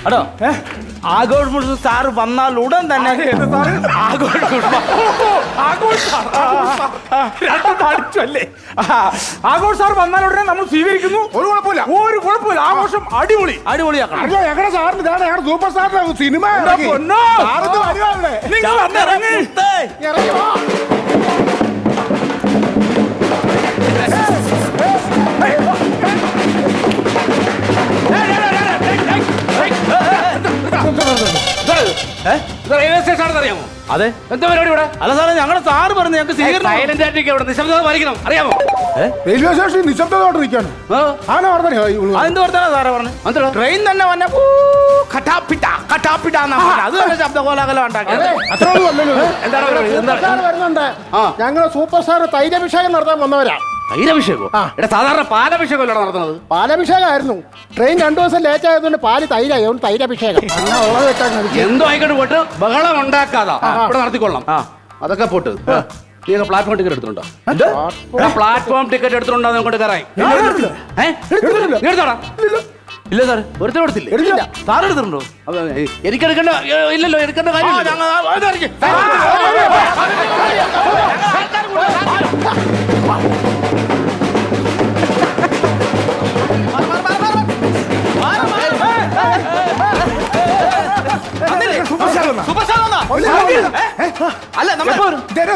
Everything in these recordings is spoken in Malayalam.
അടോ ആഘോഷ സാറ് വന്നാൽ ഉടൻ തന്നെ അടിച്ചല്ലേ ആഘോഷ് സാർ വന്നാൽ ഉടനെ നമ്മൾ സ്വീകരിക്കുന്നു. ഒരു കുഴപ്പമില്ല. ആഘോഷം അടിപൊളിയാക്കണം. ഞങ്ങളുടെ സാറിന് ഇതാണ് ഞങ്ങളുടെ സൂപ്പർ സ്റ്റാറിന്റെ സിനിമ. റെയിൽവേ സ്റ്റേഷൻ അറിയാമോ? അതെ. എന്താ പരിപാടി ഇവിടെ? അല്ല സാറേ ഞങ്ങളുടെ സാറ് പറഞ്ഞു ഞങ്ങൾക്ക് സൈലന്റ് ആയിട്ട് ഇവിടെ നിശബ്ദത പാലിക്കണം. അറിയാമോ? റെയിൽവേ സ്റ്റേഷനിൽ നിശബ്ദതയോട്ട് നിൽക്കാണ്. അതെന്ത് പറഞ്ഞാ സാറേ പറഞ്ഞു? ട്രെയിൻ തന്നെ വന്ന അത് തന്നെ ശബ്ദ കോലാഹലം ഉണ്ടാക്കിയത്. ഞങ്ങൾ സൂപ്പർ സ്റ്റാർ തൈലഭിഷേകം നടത്താൻ വന്നവരാ. തൈലഭിഷേകോ? ഇവിടെ സാധാരണ പാലഭിഷേകം അല്ല നടത്തുന്നത്. പാലഭിഷേകമായിരുന്നു. ട്രെയിൻ 2 ദിവസം ലേറ്റ് ആയതുകൊണ്ട് പാല് തൈരായി. അതുകൊണ്ട് തൈലഭിഷേകം. എന്തോ ആയിക്കോട്ട് പോട്ട് ബഹളം ഉണ്ടാക്കാതാ ഇവിടെ നടത്തിക്കൊള്ളാം. അതൊക്കെ പോട്ട് നീ പ്ലാറ്റ്ഫോം ടിക്കറ്റ് എടുത്തിട്ടുണ്ടോ? പ്ലാറ്റ്ഫോം ടിക്കറ്റ് എടുത്തിട്ടുണ്ടോ? കൊണ്ട് കയറായി എടുത്തോടാ. ഇല്ല സാർ ഒരുത്തം കൊടുത്തില്ലേ? സാർ എടുത്തിട്ടുണ്ടോ? എനിക്കെടുക്കേണ്ട ഇല്ലല്ലോ. എടുക്കേണ്ട കാര്യം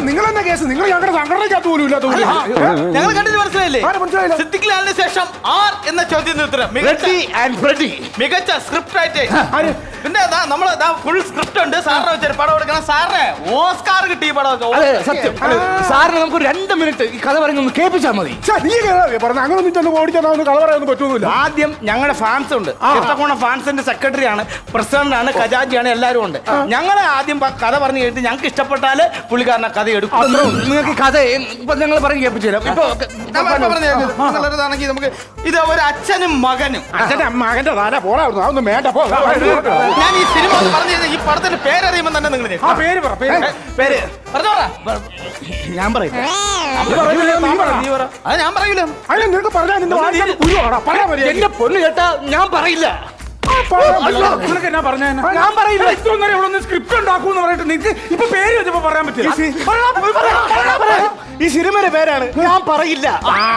നിങ്ങളെന്താ കേസ്? നിങ്ങൾ ഞങ്ങളുടെ സംഘടനയ്ക്കകത്ത് പോലും ഇല്ലാത്ത ഞങ്ങൾ കണ്ടിട്ട് മനസ്സിലായില്ലേ? സിദ്ദിഖ് ലാലിന് ശേഷം ആർ എന്ന ചോദ്യത്തിന് ഉത്തരം മികച്ച സ്ക്രിപ്റ്റ് ആയിട്ട്. പിന്നെ നമ്മള് ഫുൾ സ്ക്രിപ്റ്റ് ഉണ്ട്. സാറിനെ വെച്ചൊരു പടം എടുക്കണം. സാറിന് ഓസ്കാർ കിട്ടി പടം. സത്യം സാറിന് നമുക്ക് 2 മിനിറ്റ് ഈ കഥ പറയുന്ന കേൾപ്പിച്ചാൽ മതി. അങ്ങനൊന്നും ചെന്ന് ഓടിക്കാൻ കഥ പറയാനൊന്നും പറ്റുന്നില്ല. ആദ്യം ഞങ്ങളുടെ ഫാൻസ് ഉണ്ട്. ഫാൻസിന്റെ സെക്രട്ടറിയാണ്, പ്രസിഡന്റാണ്, ഖജാജിയാണ്, എല്ലാവരും ഉണ്ട്. ഞങ്ങളെ ആദ്യം കഥ പറഞ്ഞു കഴിഞ്ഞിട്ട് ഞങ്ങൾക്ക് ഇഷ്ടപ്പെട്ടാല് പുള്ളിക്കാരനെ കഥ എടുക്കും. നിങ്ങൾക്ക് കഥ ഇപ്പൊ ഞങ്ങൾ പറഞ്ഞ് കേൾപ്പിച്ചു തരാം. ണെങ്കിൽ നമുക്ക് ഇത് ഒരു അച്ഛനും മകനും. മകന്റെ തല പോടാ ഒന്നും വേണ്ട. ഞാൻ ഈ സിനിമ പറഞ്ഞു ഈ പടത്തിന്റെ പേരറിയുമ്പോൾ തന്നെ നിങ്ങൾ പേര് ഞാൻ പറയില്ല. അത് ഞാൻ പറയൂല. നിങ്ങൾക്ക് പറഞ്ഞാൽ എന്റെ പൊண்ணു കേട്ടാ ഞാൻ പറയില്ല. ഞാൻ പറയില്ല. ഇത്രയും നേരം ഇവിടെ സ്ക്രിപ്റ്റ് ഉണ്ടാക്കൂന്ന് പറഞ്ഞിട്ട് നിങ്ങൾക്ക് ഇപ്പൊ പേര് വെച്ചപ്പോ പറയാൻ പറ്റില്ല. ഈ സിനിമയുടെ പേരാണ് ഞാൻ പറയില്ല.